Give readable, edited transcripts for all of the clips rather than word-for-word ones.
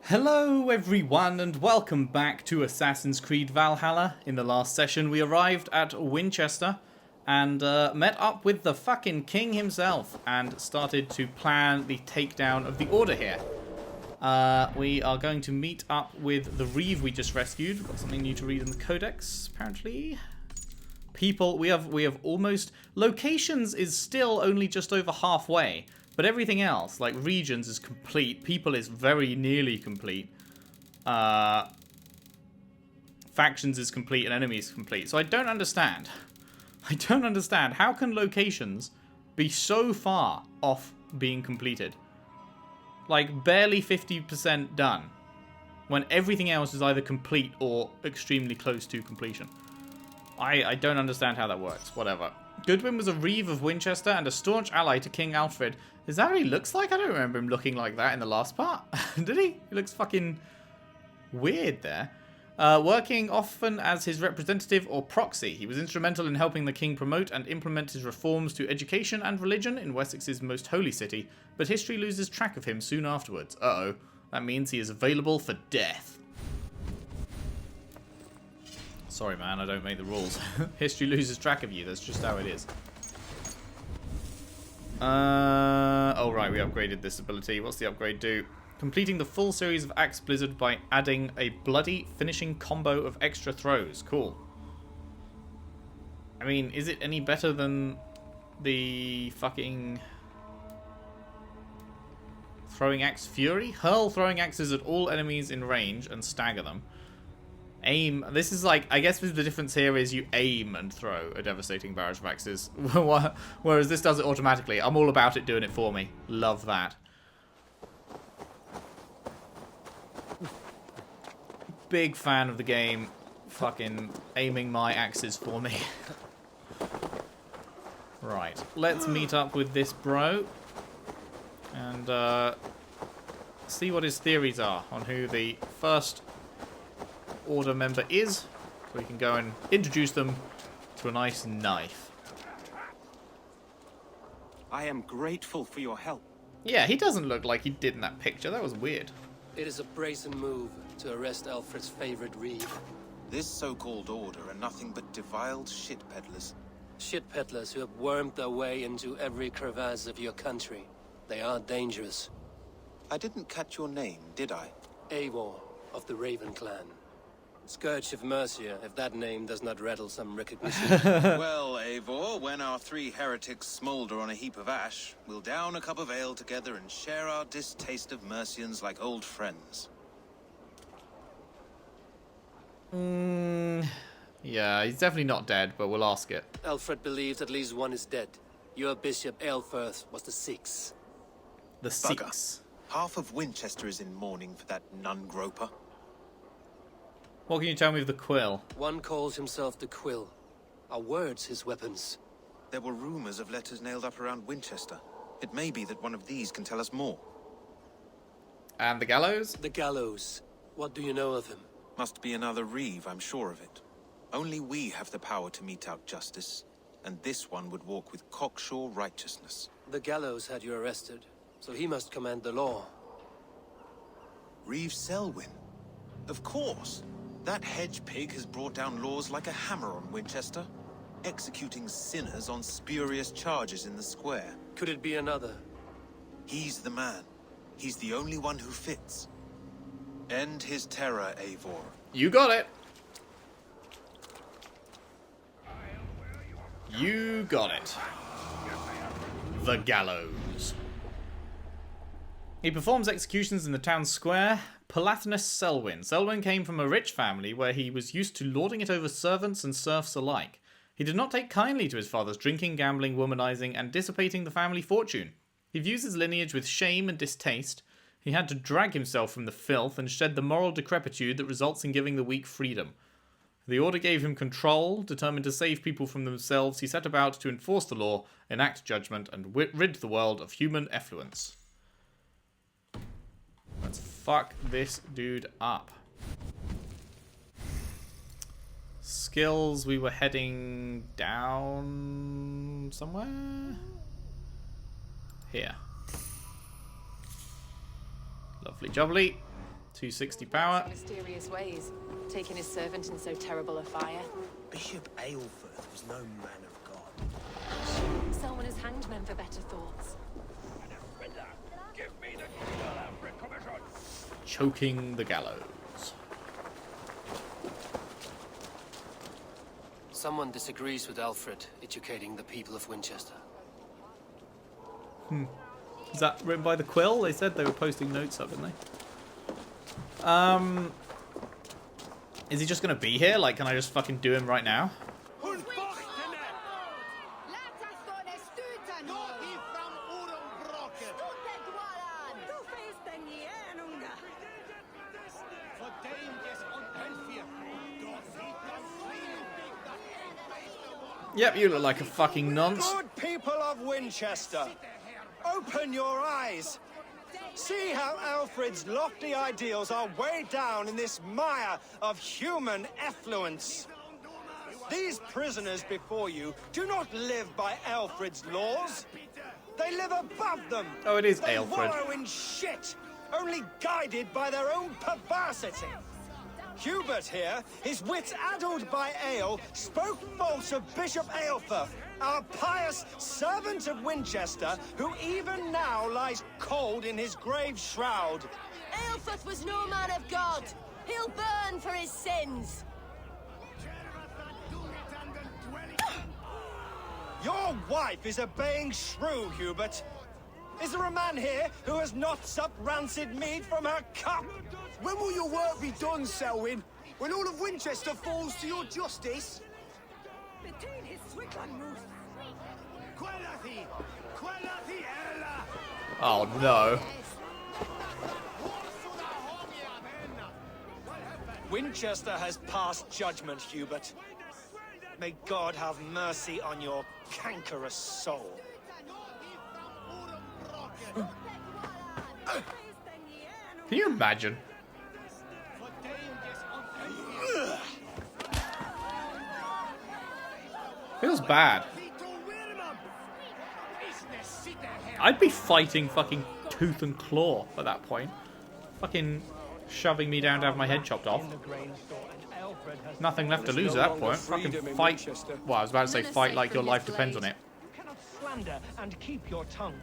Hello everyone and welcome back to Assassin's Creed Valhalla. In the last session we arrived at Winchester and met up with the fucking king himself and started to plan the takedown of the Order here. We are going to meet up with the Reeve we just rescued. We've got something new to read in the Codex, apparently. People, we have almost... Locations is still only just over halfway. But everything else, like regions, is complete. People is very nearly complete. Factions is complete and enemies complete. So I don't understand. I don't understand. How can locations be so far off being completed? Like barely 50% done. When everything else is either complete or extremely close to completion. I don't understand how that works. Whatever. Goodwin was a Reeve of Winchester and a staunch ally to King Alfred. Is that what he looks like? I don't remember him looking like that in the last part. Did he? He looks fucking weird there. Working often as his representative or proxy, he was instrumental in helping the king promote and implement his reforms to education and religion in Wessex's most holy city, but history loses track of him soon afterwards. Uh-oh. That means he is available for death. Sorry, man, I don't make the rules. History loses track of you. That's just how it is. Oh, right, we upgraded this ability. What's the upgrade do? Completing the full series of Axe Blizzard by adding a bloody finishing combo of extra throws. Cool. I mean, is it any better than the fucking... Throwing Axe Fury? Hurl throwing axes at all enemies in range and stagger them. Aim. This is like, I guess the difference here is you aim and throw a devastating barrage of axes. Whereas this does it automatically. I'm all about it doing it for me. Love that. Big fan of the game fucking aiming my axes for me. Right. Let's meet up with this bro. And see what his theories are on who the first Order member is, so we can go and introduce them to a nice knife. I am grateful for your help. Yeah, he doesn't look like he did in that picture. That was weird. It is a brazen move to arrest Alfred's favorite Reeve. This so-called order are nothing but defiled shit peddlers. Shit peddlers who have wormed their way into every crevasse of your country. They are dangerous. I didn't catch your name, did I? Eivor of the Raven clan. Scourge of Mercia, if that name does not rattle some recognition. Well, Eivor, when our three heretics smolder on a heap of ash, we'll down a cup of ale together and share our distaste of Mercians like old friends. Yeah, he's definitely not dead, but we'll ask it. Alfred believes at least one is dead. Your bishop, Aelfirth, was the sixth. The six. Half of Winchester is in mourning for that nun-groper. What can you tell me of the Quill? One calls himself the Quill. Are words his weapons? There were rumors of letters nailed up around Winchester. It may be that one of these can tell us more. And the Gallows? The Gallows. What do you know of him? Must be another Reeve, I'm sure of it. Only we have the power to mete out justice, and this one would walk with cocksure righteousness. The Gallows had you arrested, so he must command the law. Reeve Selwyn? Of course! That hedge pig has brought down laws like a hammer on Winchester, executing sinners on spurious charges in the square. Could it be another? He's the man. He's the only one who fits. End his terror, Eivor. You got it. You got it. The Gallows. He performs executions in the town square. Palathinus Selwyn. Selwyn came from a rich family where he was used to lording it over servants and serfs alike. He did not take kindly to his father's drinking, gambling, womanizing, and dissipating the family fortune. He views his lineage with shame and distaste. He had to drag himself from the filth and shed the moral decrepitude that results in giving the weak freedom. The Order gave him control. Determined to save people from themselves, he set about to enforce the law, enact judgment, and rid the world of human effluence. Let's fuck this dude up. Skills, we were heading down somewhere? Here. Lovely jubbly. 260 power. Mysterious ways, taking his servant in so terrible a fire. Bishop Aelford was no man of God. Someone has hanged men for better thoughts. Choking the gallows. Someone disagrees with Alfred educating the people of Winchester. Is that written by the Quill? They said they were posting notes up, didn't they? Is he just gonna be here? Like, can I just fucking do him right now? Yep, you look like a fucking nonce. Good people of Winchester, open your eyes. See how Alfred's lofty ideals are weighed down in this mire of human effluence. These prisoners before you do not live by Alfred's laws. They live above them. Oh, it is They Alfred. wallow in shit, only guided by their own perversity. Hubert here, his wits addled by ale, spoke false of Bishop Aelfir, our pious servant of Winchester, who even now lies cold in his grave shroud. Aelfir was no man of God. He'll burn for his sins. Your wife is obeying shrew, Hubert. Is there a man here who has not supped rancid mead from her cup? When will your work be done, Selwyn? When all of Winchester falls to your justice? Oh no. Winchester has passed judgment, Hubert. May God have mercy on your cankerous soul. Can you imagine? Feels bad. I'd be fighting fucking tooth and claw at that point. Fucking shoving me down to have my head chopped off. Nothing left to lose at that point. Fucking fight. Well, I was about to say fight like your life depends on it. You cannot slander and keep your tongue.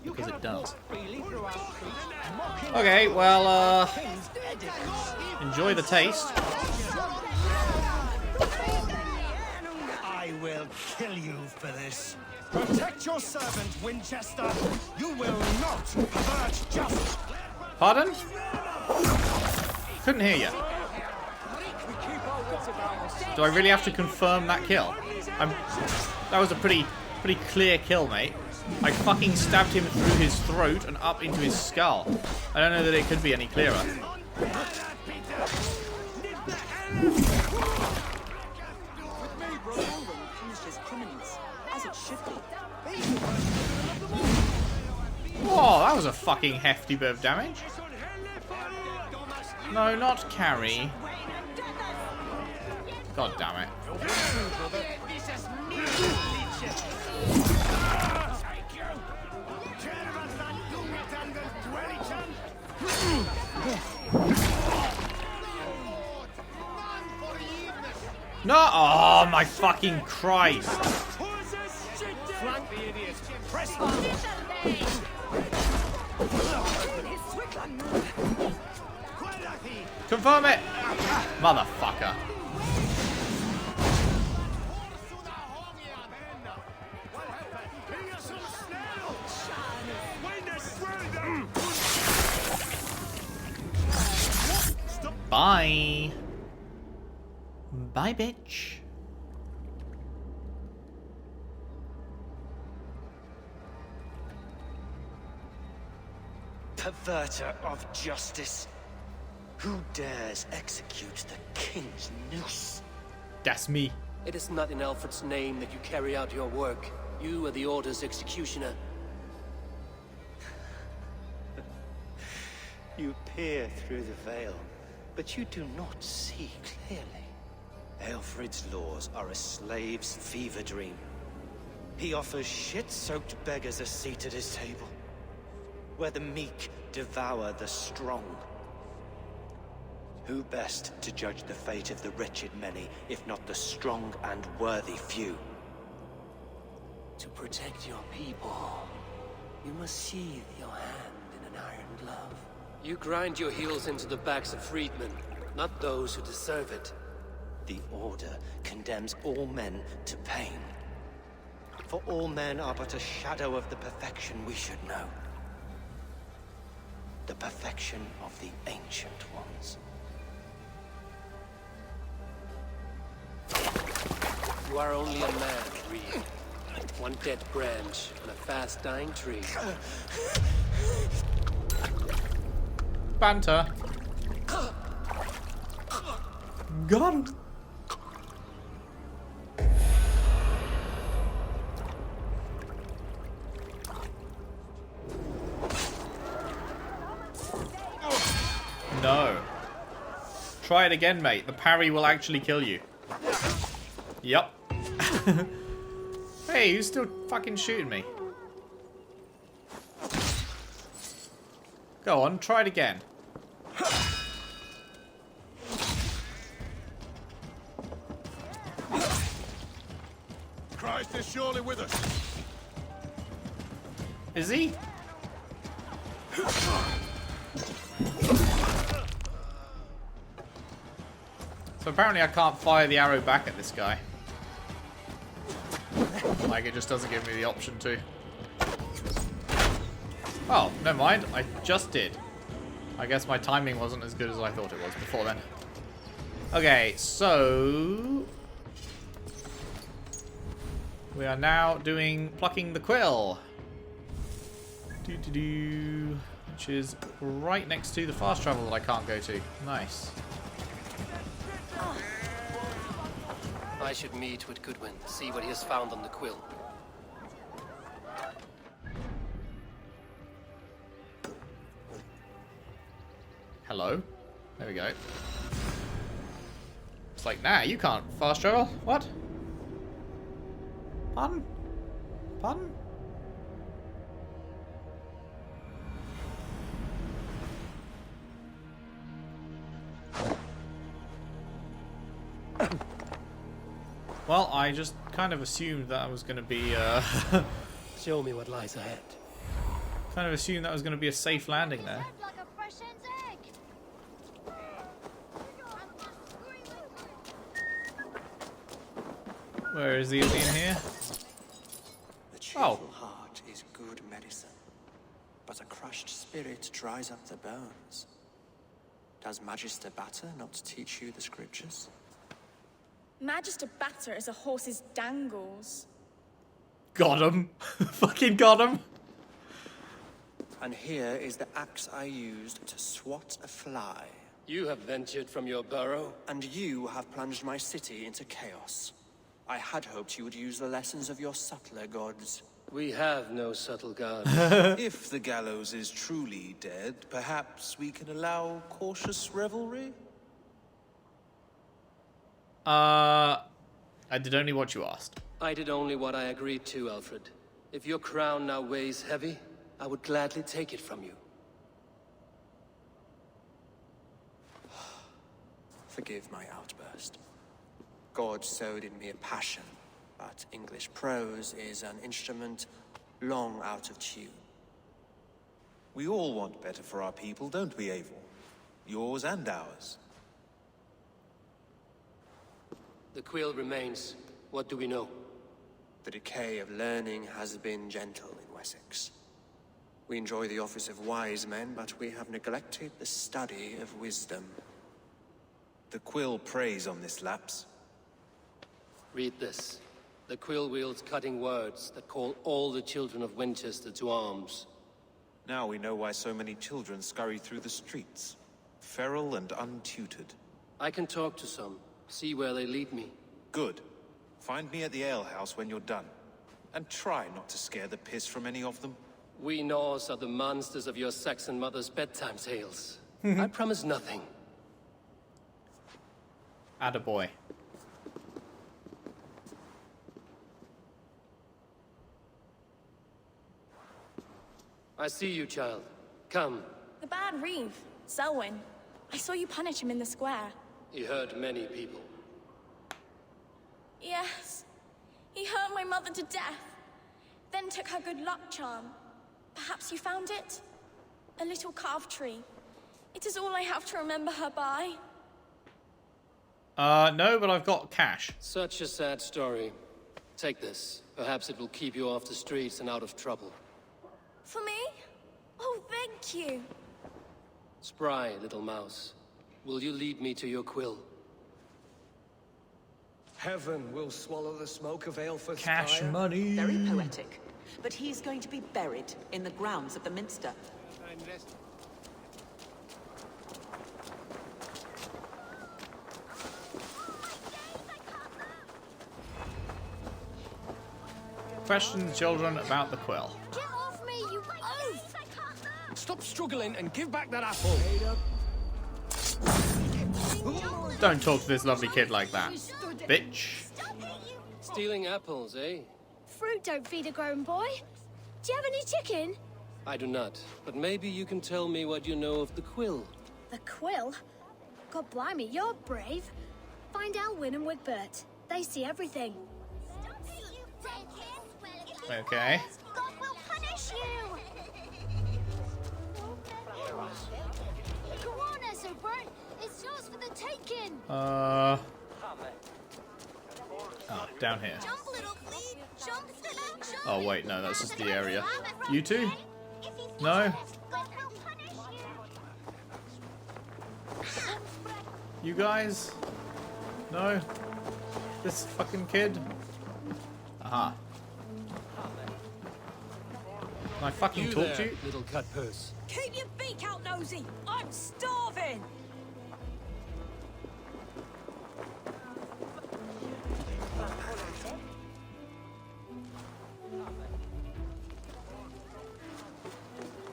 Because it does. Freely through our streets, mocking Okay, well, King's edicts. enjoy the taste. I will kill you for this. Protect your servant, Winchester. You will not pervert justice. Pardon? Couldn't hear you. Do I really have to confirm that kill? That was a pretty clear kill, mate. I fucking stabbed him through his throat and up into his skull. I don't know that it could be any clearer. Whoa, that was a fucking hefty bit of damage. No, not carry. God damn it. No! Oh my fucking Christ! Flank the idiot. Press Confirm it! Motherfucker. Bye. Bye, bitch. Perverter of justice. Who dares execute the king's noose? That's me. It is not in Alfred's name that you carry out your work. You are the Order's executioner. You peer through the veil, but you do not see clearly. Aelfred's laws are a slave's fever dream. He offers shit-soaked beggars a seat at his table, where the meek devour the strong. Who best to judge the fate of the wretched many, if not the strong and worthy few? To protect your people, you must sheathe your hand in an iron glove. You grind your heels into the backs of freedmen, not those who deserve it. The Order condemns all men to pain. For all men are but a shadow of the perfection we should know. The perfection of the Ancient Ones. You are only a man, Creed. One dead branch on a fast-dying tree. Banter. Got him. No. Try it again, mate. The parry will actually kill you. Yep. Hey, who's still fucking shooting me? Go on, try it again. Christ is surely with us. Is he? So apparently I can't fire the arrow back at this guy. Like, it just doesn't give me the option to. Oh, never mind. I just did. I guess my timing wasn't as good as I thought it was before then. Okay, so... we are now doing plucking the quill. Which is right next to the fast travel that I can't go to. Nice. I should meet with Goodwin, see what he has found on the Quill. Hello. There we go. It's like, nah, you can't fast travel. What? Pardon? Pardon? Well, I just kind of assumed that I was going to be, Show me what lies ahead. kind of assumed that was going to be a safe landing there. Where is the alien here? The cheerful heart is good medicine, but a crushed spirit dries up the bones. Does Magister Batter not teach you the scriptures? Magister Batter is a horse's dangles. Got him. Fucking got him. And here is the axe I used to swat a fly. You have ventured from your burrow. And you have plunged my city into chaos. I had hoped you would use the lessons of your subtler gods. We have no subtle gods. If the Gallows is truly dead, perhaps we can allow cautious revelry? I did only what you asked. I did only what I agreed to, Alfred. If your crown now weighs heavy, I would gladly take it from you. Forgive my outburst. God sowed in me a passion, but English prose is an instrument long out of tune. We all want better for our people, don't we, Eivor? Yours and ours. The Quill remains. What do we know? The decay of learning has been gentle in Wessex. We enjoy the office of wise men, but we have neglected the study of wisdom. The Quill preys on this lapse. Read this. The Quill wields cutting words that call all the children of Winchester to arms. Now we know why so many children scurry through the streets, feral and untutored. I can talk to some, see where they lead me. Good. Find me at the alehouse when you're done. And try not to scare the piss from any of them. We Norse are the monsters of your Saxon mother's bedtime tales. I promise nothing. Attaboy. I see you, child. Come. The Bad Reeve, Selwyn. I saw you punish him in the square. He hurt many people. Yes. He hurt my mother to death. Then took her good luck charm. Perhaps you found it? A little carved tree. It is all I have to remember her by. No, but I've got cash. Such a sad story. Take this. Perhaps it will keep you off the streets and out of trouble. For me? Oh, thank you. Spry, little mouse. Will you lead me to your Quill? Heaven will swallow the smoke of Aelfir's Cash fire. money. Very poetic. But he's going to be buried in the grounds of the Minster. Question the children about the Quill. Get off me, you oaf! Stop struggling and give back that apple. Don't talk to this lovely kid like that. Bitch. Stealing apples, eh? Fruit don't feed a grown boy. Do you have any chicken? I do not. But maybe you can tell me what you know of the Quill. The Quill? God blimey, you're brave. Find Alwyn and Wigbert. They see everything. Okay. God will punish you! Go on, Esobert. It's yours for the taking. Oh, down here. Jump, little flea. Jump, jump. Oh wait, no, that's just the area. You two? No? God will punish you. You guys? No? This fucking kid? Aha. Can I fucking talk there, to you? little cut purse. Keep your beak out, nosy! I'm starving!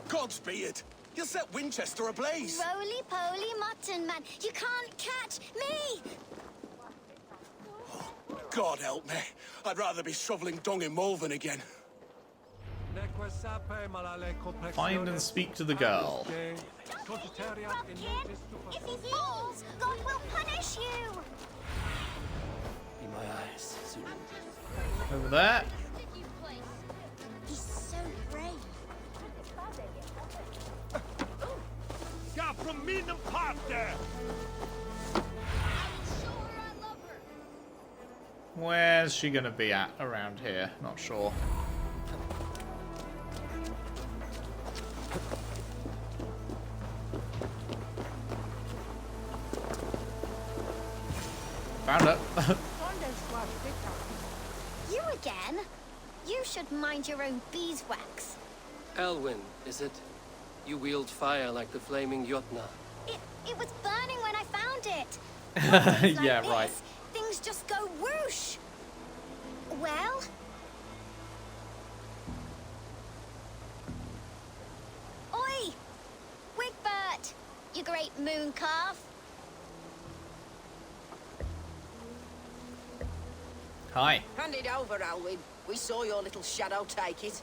Godspeed! You set Winchester ablaze! Roly-poly mutton man. You can't catch me! God help me. I'd rather be shoveling dung in Malvern again. Find and speak to the girl. If he falls, God will punish you! In my eyes, soon. Over there. He's so brave. Where's she gonna be at? Around here. Not sure. Found her. You again? You should mind your own beeswax. Elwyn, is it? You wield fire like the flaming Jotna. It was burning when I found it. Days like Yeah, this, right. Things just go whoosh. Well? Oi! Wigbert! You great moon calf. Hi. Hand it over, Alwyn. We saw your little shadow take it.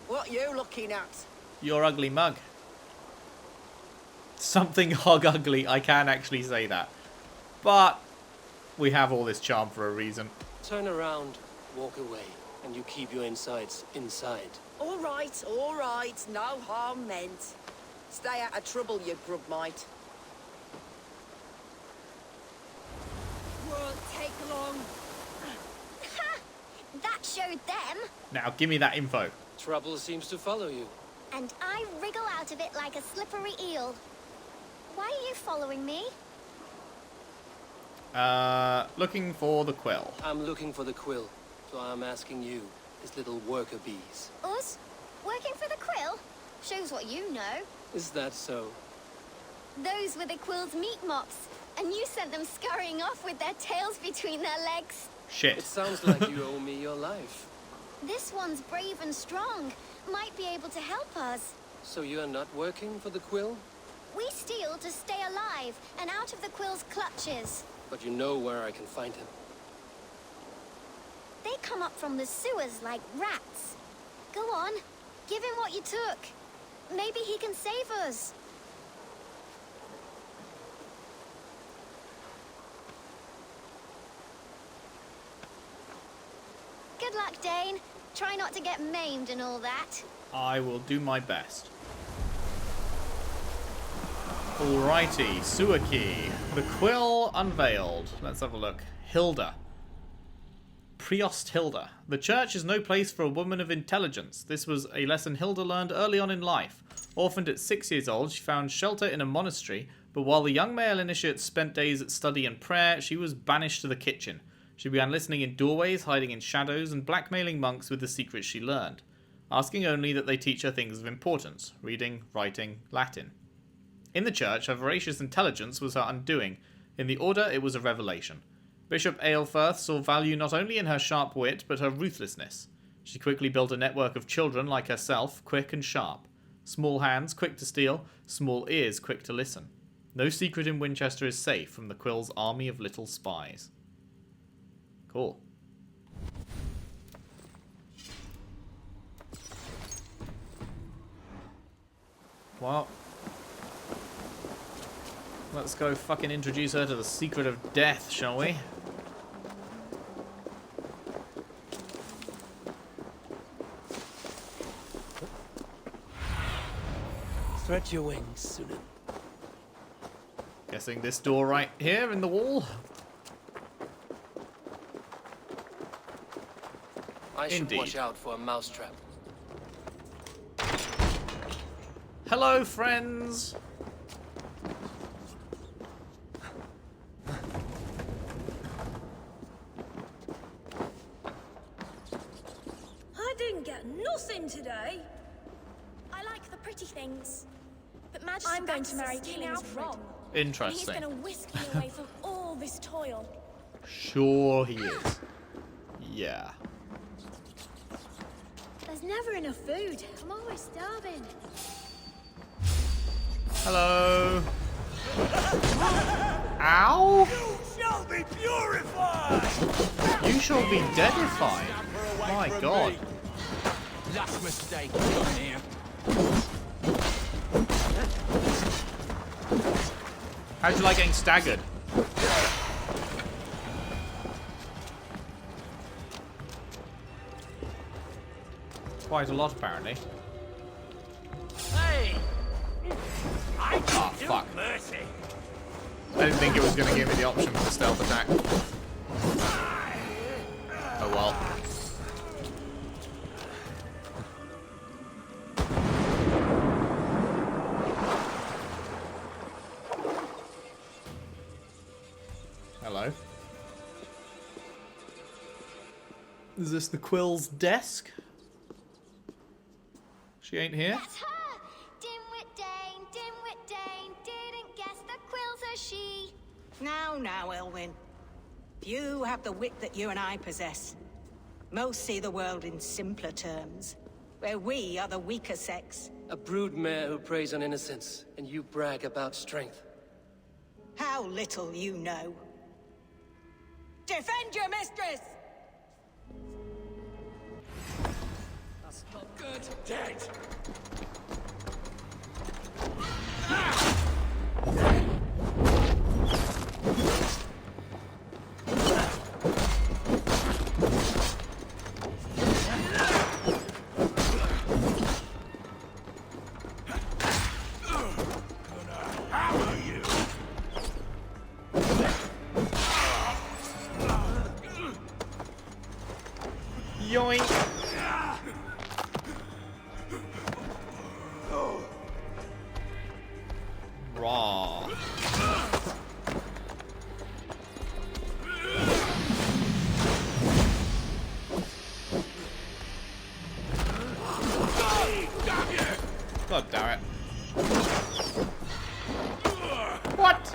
What you looking at? Your ugly mug. Something hog ugly. I can actually say that. But we have all this charm for a reason. Turn around, walk away, and you keep your insides inside. All right, no harm meant. Stay out of trouble, you grub mite. Won't take long. Ha! That showed them. Now give me that info. Trouble seems to follow you. And I wriggle out of it like a slippery eel. Why are you following me? Looking for the Quill. I'm looking for the Quill, so I'm asking you, his little worker bees. Us? Working for the Quill? Shows what you know. Is that so? Those were the Quill's meat mops, and you sent them scurrying off with their tails between their legs. Shit. It sounds like you owe me your life. This one's brave and strong. Might be able to help us. So you're not working for the Quill? We steal to stay alive and out of the Quill's clutches. But you know where I can find him. They come up from the sewers like rats. Go on, give him what you took. Maybe he can save us. Good luck, Dane. Try not to get maimed and all that. I will do my best. Alrighty, sewer key. The Quill unveiled. Let's have a look. Hilda. Priost Hilda. The church is no place for a woman of intelligence. This was a lesson Hilda learned early on in life. Orphaned at 6 years old, she found shelter in a monastery, but while the young male initiates spent days at study and prayer, she was banished to the kitchen. She began listening in doorways, hiding in shadows, and blackmailing monks with the secrets she learned, asking only that they teach her things of importance, reading, writing, Latin. In the church, her voracious intelligence was her undoing. In the order, it was a revelation. Bishop Aelfirth saw value not only in her sharp wit, but her ruthlessness. She quickly built a network of children like herself, quick and sharp. Small hands, quick to steal, small ears, quick to listen. No secret in Winchester is safe from the Quill's army of little spies. Cool. Well, let's go fucking introduce her to the secret of death, shall we? Spread your wings, Sunan. Guessing this door right here in the wall? I should Indeed. watch out for a mousetrap. Hello, friends! I didn't get nothing today. I like the pretty things. But Magister I'm going to marry King Alfred. Interesting. And he's going to whisk me away from all this toil. Sure he is. Yeah. There's never enough food. I'm always starving. Hello. Ow! You shall be purified! You shall be deadified. My god. Last mistake down here. How'd you like getting staggered? Quite a lot, apparently. Hey! I Oh, do fuck. mercy. I didn't think it was going to give me the option for the stealth attack. Oh well. Hello. Is this the Quill's desk? She ain't here? That's her! Dimwit Dane, didn't guess the Quill's a she. Now, Elwyn. Few have the wit that you and I possess. Most see the world in simpler terms, where we are the weaker sex. A broodmare who preys on innocence, and you brag about strength. How little you know. Defend your mistress! That's not good. Dead. Yoink! Raw. God damn it. What?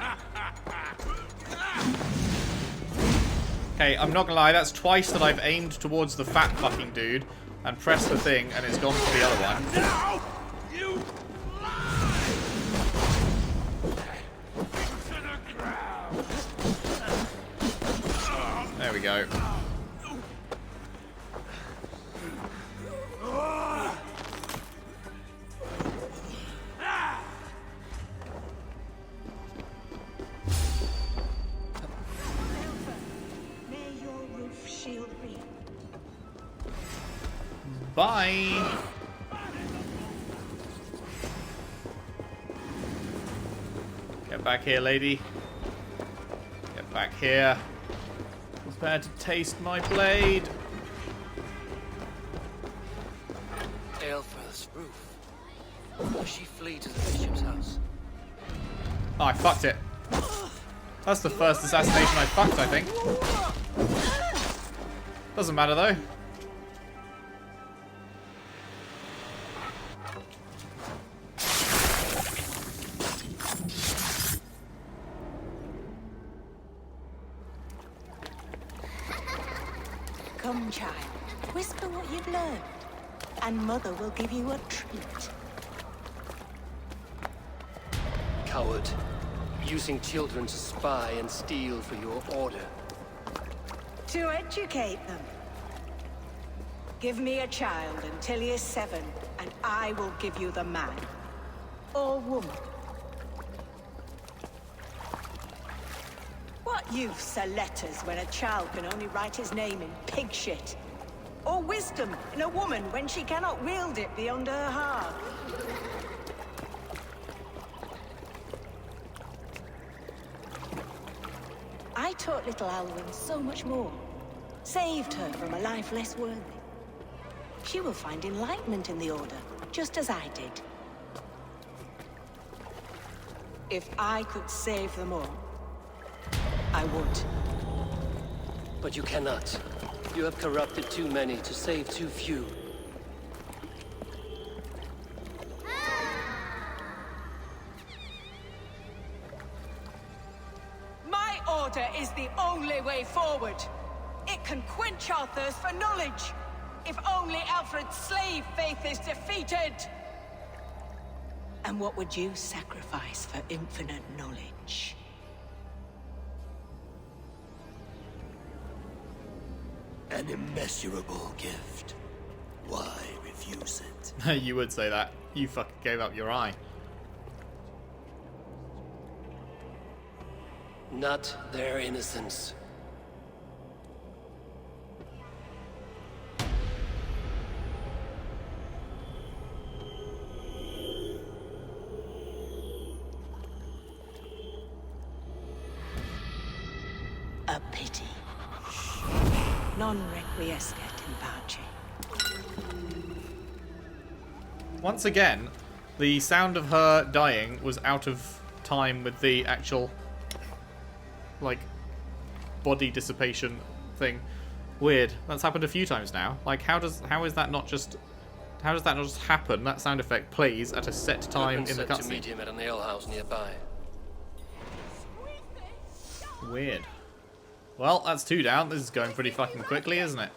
Okay, I'm not gonna lie, that's twice that I've aimed towards the fat fucking dude and pressed the thing and it's gone for the other one. Now! You There we go. Bye. Get back here, lady. Get back here. Prepare to taste my blade. Aelfrith's roof. Does she flee to the bishop's house? Oh, I fucked it. That's the first assassination I fucked, I think. Doesn't matter, though. Come, child. Whisper what you've learned, and Mother will give you a treat. Coward. Using children to spy and steal for your order. To educate them. Give me a child until he is 7, and I will give you the man. Or woman. What use are letters when a child can only write his name in pig shit? Or wisdom in a woman when she cannot wield it beyond her heart? I taught little Alwyn so much more. Saved her from a life less worthy. She will find enlightenment in the Order, just as I did. If I could save them all, I would. But you cannot. You have corrupted too many to save too few. My order is the only way forward. It can quench our thirst for knowledge. If only Alfred's slave faith is defeated. And what would you sacrifice for infinite knowledge? An immeasurable gift. Why refuse it? You would say that. You fucking gave up your eye. Not their innocence. A pity. Non requiescat in pace. Once again, the sound of her dying was out of time with the actual, like, body dissipation thing. Weird. That's happened a few times now. Like, how does that not just happen? That sound effect plays at a set time in the to meet cutscene. him at an alehouse nearby. Weird. Well, that's 2 down. This is going pretty fucking quickly, isn't it?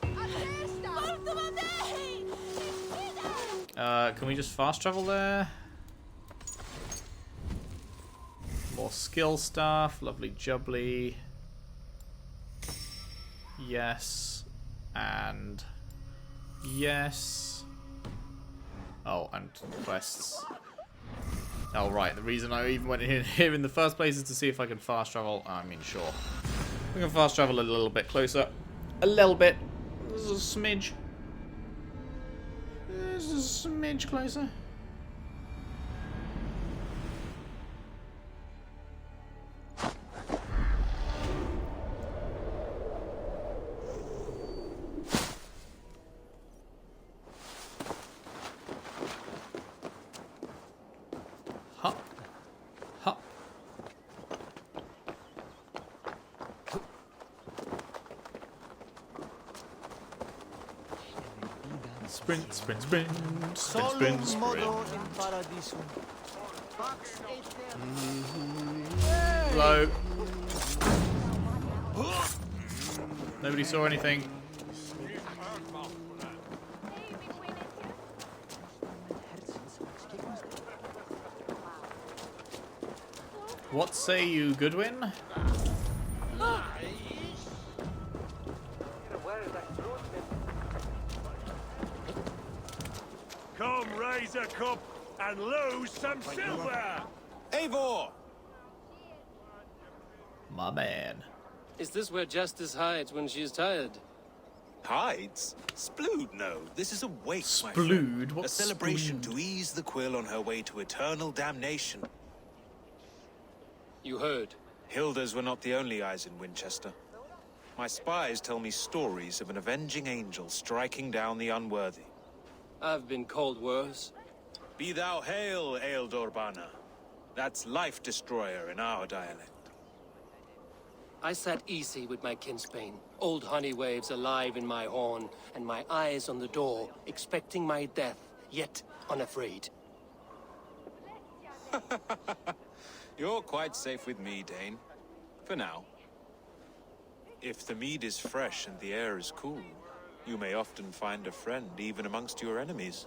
Can we just fast travel there? More skill stuff. Lovely jubbly. Yes. And yes. Oh, and quests. Oh, right. The reason I even went in here in the first place is to see if I can fast travel. I mean, sure. We can fast travel a little bit closer. A little bit. This is a smidge. This is a smidge closer. Hop. Hop. Sprint, sprint, sprint, sprint, sprint, sprint. Hello. Nobody saw anything. What say you, Goodwin? Come raise a cup and lose some silver! Eivor! My man. Is this where justice hides when she is tired? Hides? Splood, no. This is a wake, my Splood? friend. A What's celebration splood? to ease the Quill on her way to eternal damnation. You heard. Hilda's were not the only eyes in Winchester. My spies tell me stories of an avenging angel striking down the unworthy. I've been called worse. Be thou hail, Eildorbana. That's Life Destroyer in our dialect. I sat easy with my kinsbane, old honey waves alive in my horn, and my eyes on the door, expecting my death, yet unafraid. You're quite safe with me, Dane. For now. If the mead is fresh and the air is cool, you may often find a friend even amongst your enemies.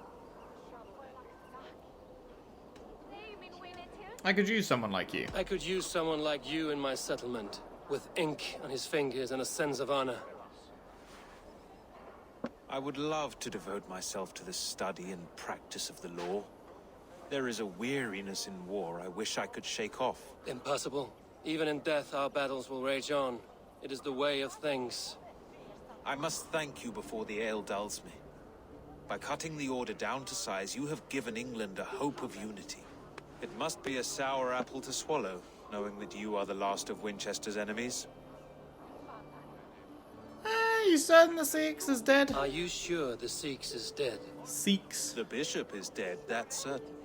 I could use someone like you. I could use someone like you in my settlement, with ink on his fingers and a sense of honor. I would love to devote myself to the study and practice of the law. There is a weariness in war I wish I could shake off. Impossible. Even in death, our battles will rage on. It is the way of things. I must thank you before the ale dulls me. By cutting the Order down to size, you have given England a hope of unity. It must be a sour apple to swallow, knowing that you are the last of Winchester's enemies. You certain the Sikhs is dead? Are you sure the Sikhs is dead? Sikhs? The bishop is dead, that's certain.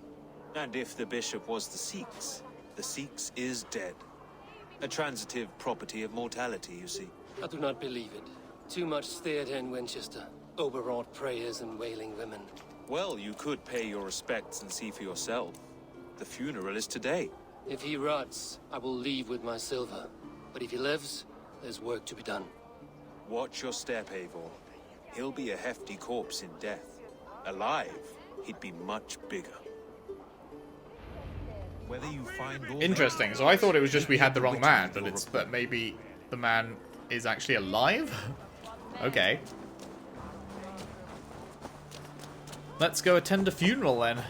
And if the bishop was the Sikhs is dead. A transitive property of mortality, you see. I do not believe it. Too much theater in Winchester. Overwrought prayers and wailing women. Well, you could pay your respects and see for yourself. The funeral is today. If he rots, I will leave with my silver. But if he lives, there's work to be done. Watch your step, Eivor. He'll be a hefty corpse in death. Alive, he'd be much bigger. Whether you find Interesting. So I thought it was just we had the wrong man, but maybe the man is actually alive? Okay. Let's go attend a funeral then.